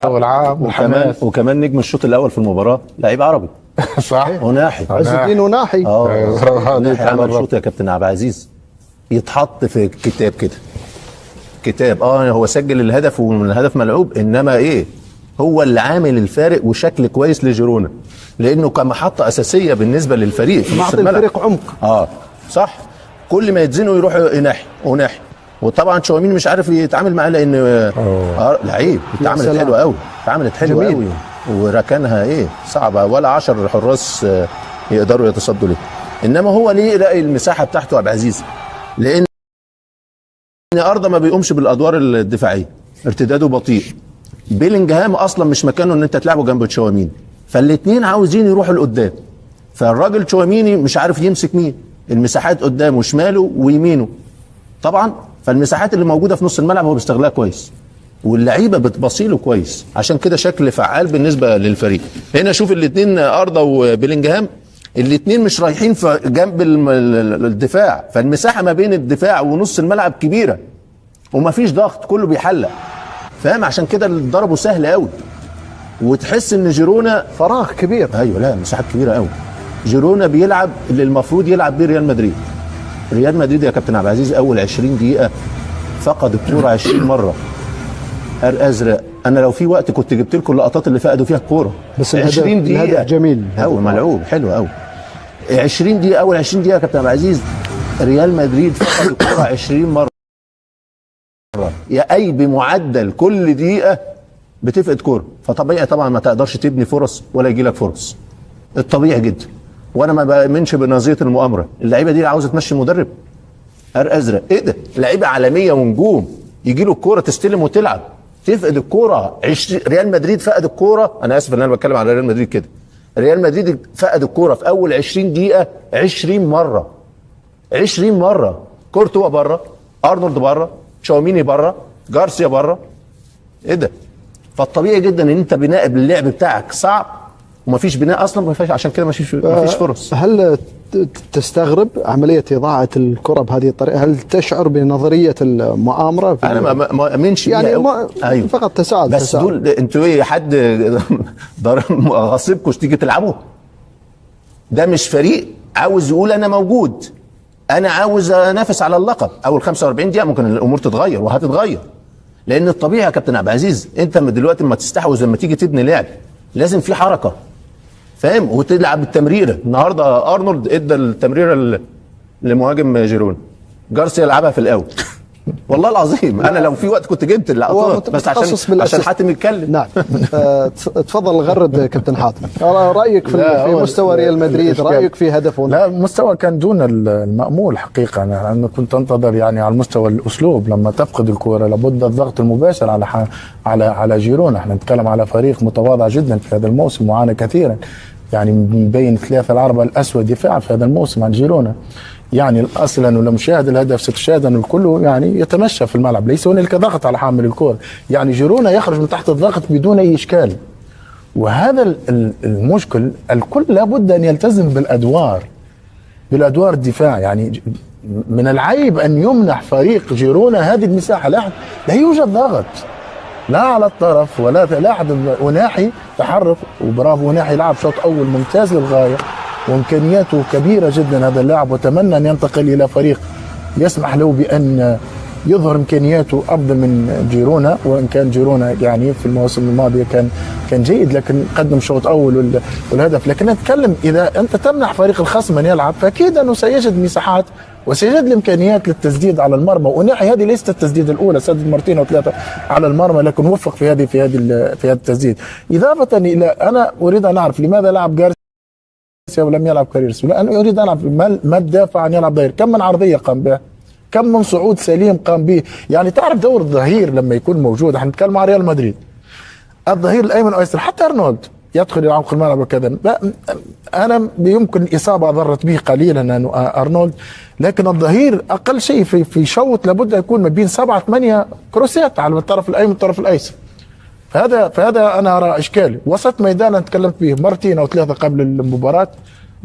والعام وكمان نجم الشوط الاول في المباراه لعيب عربي. صح. وناحي عز الدين وناحي. ناحي عمل شوط يا كابتن عبد العزيز يتحط في كتاب كده، كتاب. هو سجل الهدف ومن الهدف ملعوب، انما ايه، هو اللي عامل الفارق وشكل كويس لجيرونا، لانه كمحطه اساسيه بالنسبه للفريق في نص الملعب. الفريق عمق. صح. كل ما يتزنوا يروحوا ناحي وناحي. وطبعا تشاوميني مش عارف يتعامل معاه، لان لعيب اتعاملت حلوه قوي، اتعاملت حلوه قوي، وركنها صعبه، ولا 10 حراس يقدروا يتصدوا ليه. انما هو ليه يلاقي المساحه بتاعته عبد العزيز؟ لان ارضه ما بيقومش بالادوار الدفاعيه، ارتداده بطيء. بيلينجهام اصلا مش مكانه ان انت تلعبه جنب تشاوميني، فالاثنين عاوزين يروحوا لقدام، فالراجل تشاوميني مش عارف يمسك مين، المساحات قدامه شماله ويمينه طبعا، فالمساحات اللي موجوده في نص الملعب هو بيستغلها كويس، واللعيبه بتبصيله كويس، عشان كده شكل فعال بالنسبه للفريق. هنا شوف الاثنين ارضه وبيلينجهام، الاثنين مش رايحين في جنب الدفاع، فالمساحه ما بين الدفاع ونص الملعب كبيره، ومفيش ضغط، كله بيحلق، فاهم؟ عشان كده ضربه سهل قوي، وتحس ان جيرونا فراغ كبير. ايوه، لا مساحات كبيره قوي. جيرونا بيلعب اللي المفروض يلعب بيه ريال مدريد. ريال مدريد يا كابتن عبد العزيز اول 20 دقيقه فقد الكوره 20 مره. ازرق، انا لو في وقت كنت جبت لكم اللقطات اللي فقدوا فيها الكوره، بس 20 دقيقه الهدف جميل قوي، ملعوب حلو قوي. 20 دقيقه، اول 20 دقيقه يا كابتن عبد العزيز ريال مدريد فقد الكوره 20 مره. يا اي بمعدل كل دقيقه بتفقد كوره، فطبيعي طبعا ما تقدرش تبني فرص ولا يجي لك فرص، الطبيعي جدا. وانا ما بامنش بنظريه المؤامره، اللعيبه دي عاوزه تمشي المدرب. ازرق، ايه ده؟ لعيبه عالميه ونجوم، يجي له الكوره تستلم وتلعب، تفقد الكوره. ريال مدريد فقد الكوره، انا اسف ان انا بتكلم على ريال مدريد كده، ريال مدريد فقد الكوره في اول 20 دقيقه 20 مره. 20 مره، كورتوا بره، ارنولد بره، تشاوميني بره، جارسيا بره. ايه ده؟ فالطبيعي جدا ان انت بناء اللعب بتاعك صعب، ومفيش بناء اصلا، ما فيش، عشان كده مفيش فرص. هل تستغرب عمليه اضاعه الكره بهذه الطريقه؟ هل تشعر بنظريه المؤامره؟ انا ما امنش يعني أيوه. فقط تساؤل. بس دول انتوا حد غاصبكم تيجي تلعبوا؟ ده مش فريق عاوز يقول انا موجود، انا عاوز انافس على اللقب. اول 45 دقيقه ممكن الامور تتغير، وهتتغير، لان الطبيعي يا كابتن عبد العزيز انت دلوقتي لما تستحوذ، لما تيجي تبني لعب لازم في حركه، فاهم؟ وتلعب التمريره. النهارده ارنولد ادى التمريره لمهاجم جيرونا، جارسيا لعبها في الاول. والله العظيم انا لو في وقت كنت جبت اللقطات، بس عشان حاتم يتكلم. نعم. تفضل غرد كابتن حاتم، رايك في مستوى ريال مدريد، رايك في هدفه؟ لا، مستوى كان دون المأمول حقيقه. انا كنت انتظر يعني على المستوى الاسلوب، لما تفقد الكره لابد الضغط المباشر على جيرونا. احنا نتكلم على فريق متواضع جدا في هذا الموسم، وعانى كثيرا، يعني من بين 3 الأربعة الأسوأ دفاع في هذا الموسم عن جيرونا. يعني اصلا لما شاهد الهدف ستشاهد ان الكل يعني يتمشى في الملعب، ليس هنالك ضغط على حامل الكره، يعني جيرونا يخرج من تحت الضغط بدون اي اشكال. وهذا المشكل، الكل لابد ان يلتزم بالادوار الدفاع. يعني من العيب ان يمنح فريق جيرونا هذه المساحه. لا يوجد ضغط، لا على الطرف ولا لاعب. وناحي تحرك، وبرافو وناحي لعب شوط اول ممتاز للغايه، وامكانياته كبيره جدا هذا اللاعب، واتمنى ان ينتقل الى فريق يسمح له بان يظهر امكانياته افضل من جيرونا. وان كان جيرونا يعني في المواسم الماضيه كان جيد، لكن قدم شوط اول والهدف. لكن نتكلم اذا انت تمنح فريق الخصم ان يلعب، فاكيد انه سيجد مساحات وسيجد الامكانيات للتسديد على المرمى. وناحي هذه ليست التسديده الاولى، سدد مرتين او 3 على المرمى، لكن وفق في هذا التسديد. اضافه الى، انا اريد ان اعرف لماذا لعب جارسيا ولم يلعب كاريرس؟ لانه اريد ان ااعرف ما الدافع عن يلعب ظهير؟ كم من عرضيه قام بها؟ كم من صعود سليم قام به؟ يعني تعرف دور الظهير لما يكون موجود. احنا نتكلم عن ريال مدريد، الظهير الايمن والايسر، حتى ارنولد يدخل الى عمق الملعب وكذا. انا يمكن اصابه ضرت به قليلا انه ارنولد، لكن الظهير اقل شيء في شوط لابد يكون ما بين 7-8 كروسات على الطرف الايمن والطرف الايسر. فهذا انا ارى اشكال. وسط ميدان انا تكلمت به مرتين او 3 قبل المباراه،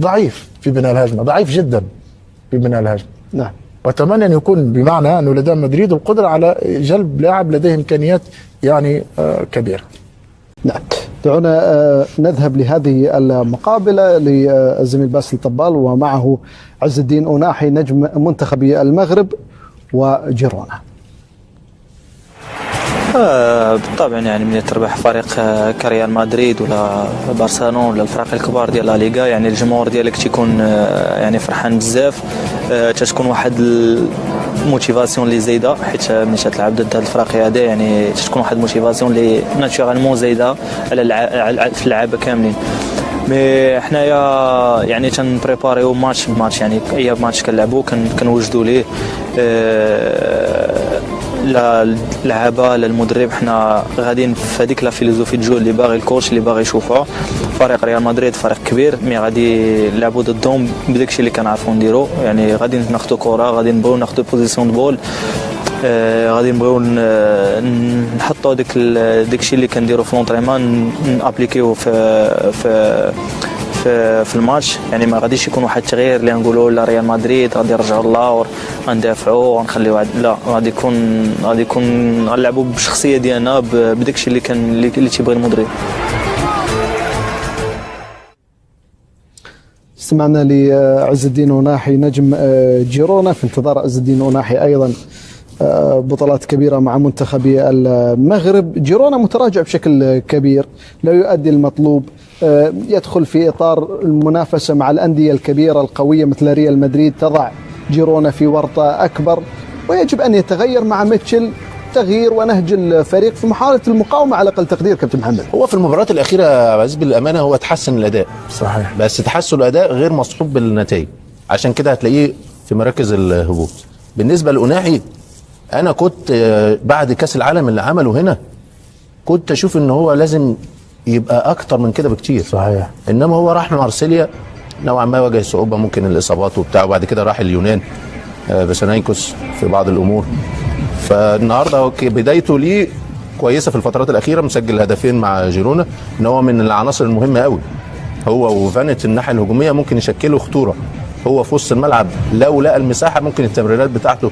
ضعيف في بناء الهجمه، ضعيف جدا في بناء الهجمه. نعم. واتمنى ان يكون بمعنى انه لدى مدريد القدره على جلب لاعب لديه امكانيات يعني كبيره. نعم. دعونا نذهب لهذه المقابلة للزميل باسل طبال ومعه عز الدين أوناحي نجم منتخب المغرب وجيرونا. بالطبع يعني من تربح فريق كريال مدريد ولا برشلونة ولا الفرق الكبار ديال لا ليغا، يعني الجمهور ديالك تيكون يعني فرحان بزاف، تتكون واحد الموتيفاسيون اللي زايده، حيت ملي تلعب ضد الفرق هذا يعني تكون واحد الموتيفاسيون اللي ناتشورالمون زايده على في اللعابه كاملين. مي حنايا يعني تنبريباريو ماتش بماتش، يعني اي ماتش كنلعبو كنوجدوا ليه لا اللعابه لا المدرب، حنا غاديين في هذيك لا فيلوزوفي جو اللي باغي الكوتش اللي باغي يشوفها. فريق ريال مدريد فريق كبير، مي غادي نلعبوا ضدهم بداكشي اللي كنعرفوا نديرو، يعني غادي ناخذوا كره، غادي نبغيو ناخذوا بوزيسيون دو بول، غادي نبغيو نحطوا داكشي اللي كنديروا في لونطريمون نابليكيو في الماتش. يعني ما غاديش يكون واحد التغيير اللي نقولوا لا ريال مدريد غادي يرجعوا اللور غندافعوا غنخليو، لا غادي يكون غنلعبوا بالشخصيه ديالنا بداكشي اللي تيبغي المدرب. استمعنا لعز الدين أوناحي نجم جيرونا، في انتظار عز الدين أوناحي أيضا بطولات كبيرة مع منتخب المغرب. جيرونا متراجع بشكل كبير، لا يؤدي المطلوب، يدخل في إطار المنافسة مع الأندية الكبيرة القوية مثل ريال مدريد، تضع جيرونا في ورطة أكبر، ويجب أن يتغير مع ميتشل تغيير ونهج الفريق في محاولة المقاومة على أقل تقدير. كابتن محمد، هو في المباريات الأخيرة عزيز بالأمانة هو تحسن الأداء صحيح، بس تحسن الأداء غير مصحوب بالنتائج، عشان كده هتلاقيه في مراكز الهبوط. بالنسبة لأوناحي أنا كنت بعد كأس العالم اللي عمله هنا كنت أشوف إن هو لازم يبقى أكتر من كده بكتير. صحيح، إنما هو راح مارسيليا نوعا ما واجه صعوبة، ممكن الإصابات وبتاع، وبعد كده راح اليونان بسنايكوس في بعض الأمور. فالنهارده بدايته ليه كويسة في الفترات الأخيرة، مسجل هدفين مع جيرونا، إن هو من العناصر المهمة قوي. هو وفانت الناحية الهجومية ممكن يشكلوا خطورة، هو في وسط الملعب لو لقى المساحة ممكن التمريرات بتاعته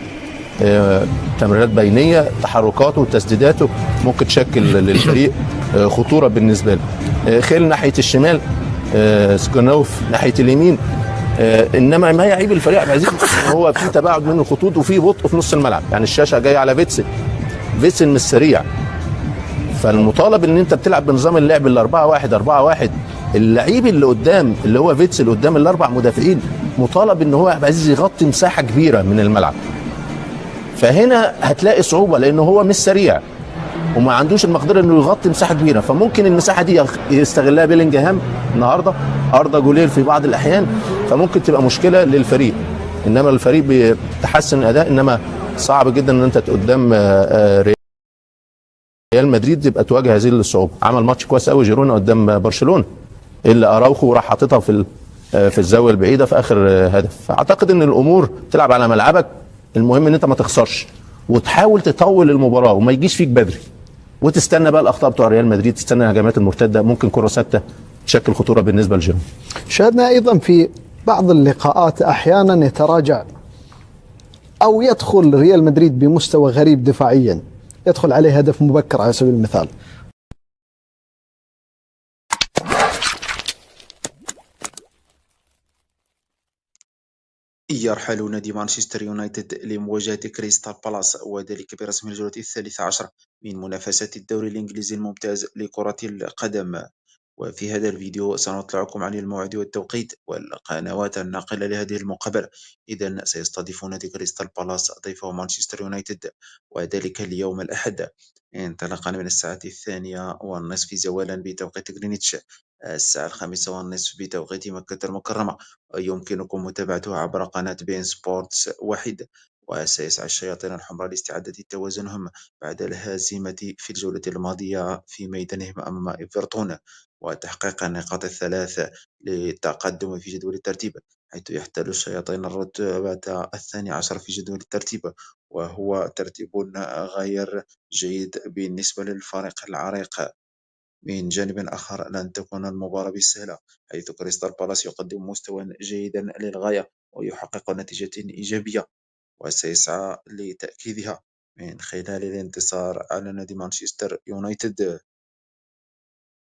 تمريرات بينيه، تحركاته وتسديداته ممكن تشكل للفريق خطوره بالنسبه له. خيل ناحيه الشمال، سكونوف ناحيه اليمين، انما ما يعيب الفريق عبد العزيز هو في تباعد من الخطوط وفي بطء في نص الملعب. يعني الشاشه جايه على فيتسن مش سريع، فالمطالب ان انت بتلعب بنظام اللعب ال 4-1 اللعيب اللي قدام اللي هو فيتسن قدام الاربع مدافعين مطالب ان هو عبد العزيز يغطي مساحه كبيره من الملعب. فهنا هتلاقي صعوبه لانه هو مش سريع وما عندوش المقدره انه يغطي مساحه كبيره، فممكن المساحه دي يستغلها بيلينجهام النهارده، اردا جولير في بعض الاحيان، فممكن تبقى مشكله للفريق. انما الفريق بيتحسن الاداء، انما صعب جدا ان انت قدام ريال مدريد تبقى تواجه هذه الصعوبه. عمل ماتش كويس قوي جيرونا قدام برشلونه اللي اراوخو وراح حاططها في الزاويه البعيده في اخر هدف. فاعتقد ان الامور تلعب على ملعبك، المهم ان انت ما تخسرش وتحاول تطول المباراه وما يجيش فيك بدري، وتستنى بقى الاخطاء بتوع ريال مدريد، تستنى الهجمات المرتده، ممكن كره ثابته تشكل خطوره بالنسبه لجيرونا. شاهدنا ايضا في بعض اللقاءات احيانا يتراجع او يدخل ريال مدريد بمستوى غريب دفاعيا، يدخل عليه هدف مبكر على سبيل المثال. يرحل نادي مانشستر يونايتد لمواجهة كريستال بالاس، وذلك برسم الجولة 13 من منافسات الدوري الإنجليزي الممتاز لكرة القدم. وفي هذا الفيديو سنطلعكم عن الموعد والتوقيت والقنوات الناقلة لهذه المقابلة. إذن سيستضيف نادي كريستال بالاس ضيفه مانشستر يونايتد، وذلك اليوم الأحد انطلاقا من الساعة 2:30 زوالا بتوقيت غرينتش، الساعة 5:30 بتوقيت مكة المكرمة. يمكنكم متابعته عبر قناة بين سبورتس واحد. وسيسعى الشياطين الحمراء لاستعادة توازنهم بعد الهزيمة في الجولة الماضية في ميدانهم أمام إيفرتون، وتحقيق النقاط الثلاث للتقدم في جدول الترتيب، حيث يحتل الشياطين الرتبة 12 في جدول الترتيب، وهو ترتيب غير جيد بالنسبة للفريق العريق. من جانب آخر لن تكون المباراة بالسهلة، حيث كريستال بالاس يقدم مستوى جيدا للغاية ويحقق نتيجة إيجابية، وسيسعى لتأكيدها من خلال الانتصار على نادي مانشستر يونايتد.